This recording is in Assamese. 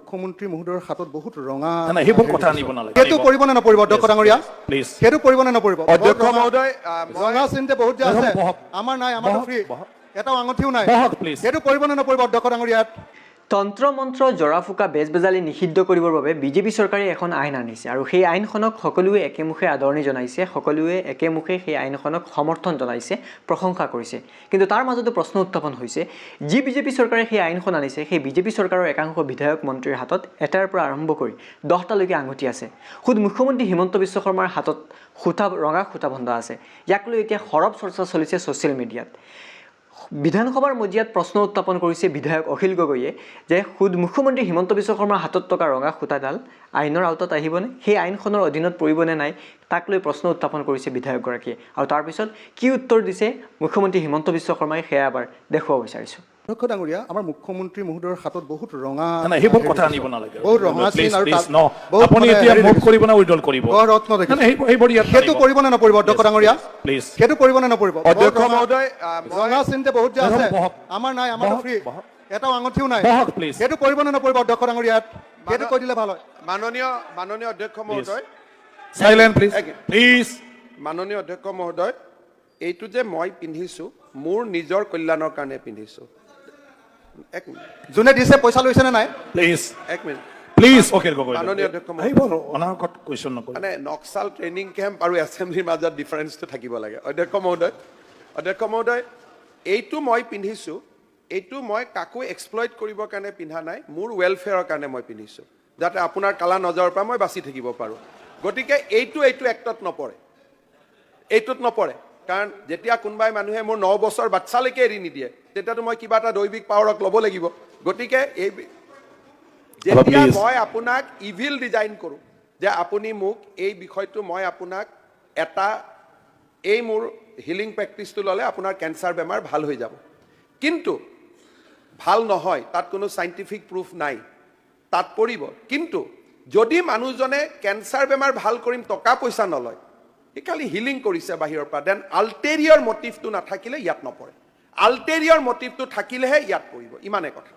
মুখ্যমন্ত্ৰী মহোদয়ৰ হাতত বহুত ৰঙা নাই সেইবোৰ কথা আনিব নালাগে সেইটো কৰিব নে নপৰিব অধ্যক্ষ ডাঙৰীয়া প্লিজ সেইটো কৰিব নে নপৰিব অধ্যক্ষ মহোদয় ৰঙা চিন্তে বহুত যে আছে আমাৰ নাই আমাৰ ফ্ৰী এটাও আঙঠিও নাই সেইটো কৰিব নে নপৰিব অধ্যক্ষ ডাঙৰীয়া তন্ত্ৰ মন্ত্ৰ জৰা ফুকা বেজবেজালি নিষিদ্ধ কৰিবৰ বাবে বিজেপি চৰকাৰে এখন আইন আনিছে আৰু সেই আইনখনক সকলোৱে একেমুখে আদৰণি জনাইছে সকলোৱে একেমুখে সেই আইনখনক সমৰ্থন জনাইছে প্ৰশংসা কৰিছে কিন্তু তাৰ মাজতে প্ৰশ্ন উত্থাপন হৈছে যি বিজেপি চৰকাৰে সেই আইনখন আনিছে সেই বিজেপি চৰকাৰৰ একাংশ বিধায়ক মন্ত্ৰীৰ হাতত এটাৰ পৰা আৰম্ভ কৰি 10টালৈকে আঙুঠি আছে খুদ মুখ্যমন্ত্ৰী হিমন্ত বিশ্ব শৰ্মাৰ হাতত ৰঙা খুঁটা বন্ধা আছে ইয়াক লৈ এতিয়া সৰব চৰ্চা চলিছে ছ'চিয়েল মিডিয়াত বিধানসভাৰ মজিয়াত প্ৰশ্ন উত্থাপন কৰিছে বিধায়ক অখিল গগৈয়ে যে খুদ মুখ্যমন্ত্ৰী হিমন্ত বিশ্ব শৰ্মাৰ হাতত থকা ৰঙা খুঁটাডাল আইনৰ আওতাত আহিবনে সেই আইনখনৰ অধীনত পৰিবনে নাই তাক লৈ প্ৰশ্ন উত্থাপন কৰিছে বিধায়কগৰাকীয়ে আৰু তাৰপিছত কি উত্তৰ দিছে মুখ্যমন্ত্ৰী হিমন্ত বিশ্ব শৰ্মাই সেয়া এবাৰ দেখুৱাব বিচাৰিছোঁ অধ্যক্ষ ডাঙৰীয়া আমাৰ মুখ্যমন্ত্ৰী মহোদয়ৰ হাতত বহুত ৰঙা নাই সেইবোৰ কথা আনিব নালাগে বহুত ৰঙা চিন আৰু আপুনি এতিয়া মুভ কৰিব না উইড্ৰল কৰিব ৰত্ন দেখি সেইবোৰ ইয়াত সেইটো কৰিব নে নপৰিব অধ্যক্ষ ডাঙৰীয়া প্লিজ সেইটো কৰিব নে নপৰিব অধ্যক্ষ মহোদয় ৰঙা চিন্তে বহুত যে আছে আমাৰ নাই আমাৰ ফ্ৰী এটাও আঙঠিও নাই প্লিজ সেইটো কৰিব নে নপৰিব অধ্যক্ষ ডাঙৰীয়া সেইটো কৈ দিলে ভাল হয় মাননীয় অধ্যক্ষ মহোদয় সাইলেন্ট প্লিজ মাননীয় অধ্যক্ষ মহোদয় এইটো যে মই পিন্ধিছো মোৰ নিজৰ কল্যাণৰ কাৰণে পিন্ধিছো এক মিনিট যোনে দিছে পইচা লৈছে নে নাই প্লিজ এক মিনিট প্লিজ অখিল গগৈ মাননীয় অধ্যক্ষ আহিব অনাগত কুৱেশ্যন নকৰিব মানে নক্সাল ট্ৰেইনিং কেম্প আৰু এছেম্বলিৰ মাজত ডিফাৰেন্সটো থাকিব লাগে অধ্যক্ষ মহোদয় এইটো মই পিন্ধিছো এইটো মই কাকো এক্সপ্লইট কৰিবৰ কাৰণে পিন্ধা নাই মোৰ ৱেলফেয়াৰৰ কাৰণে মই পিন্ধিছো যাতে আপোনাৰ কালা নজৰৰ পৰা মই বাচি থাকিব পাৰোঁ গতিকে এইটো এক্টত নপৰে এইটোত নপৰে কাৰণ যেতিয়া কোনোবাই মানুহে মোৰ 9 বছৰ বাচ্চালৈকে এৰি নিদিয়ে তেতিয়াতো মই কিবা এটা দৈবিক পাৱাৰক ল'ব লাগিব গতিকে এই যেতিয়া মই আপোনাক ইভিল ডিজাইন কৰোঁ যে আপুনি মোক এই বিষয়টো মই আপোনাক এটা এই মোৰ হিলিং প্ৰেক্টিছটো ল'লে আপোনাৰ কেঞ্চাৰ বেমাৰ ভাল হৈ যাব কিন্তু ভাল নহয় তাত কোনো চাইণ্টিফিক প্ৰুফ নাই তাত পৰিব কিন্তু যদি মানুহজনে কেঞ্চাৰ বেমাৰ ভাল কৰিম টকা পইচা নলয় এই খালি হিলিং কৰিছে বাহিৰৰ পৰা দেন আল্টেৰিয়ৰ মটিভটো নাথাকিলে ইয়াত নপৰে আল্টেৰিয়ৰ মটিভটো থাকিলেহে ইয়াত পৰিব ইমানে কথা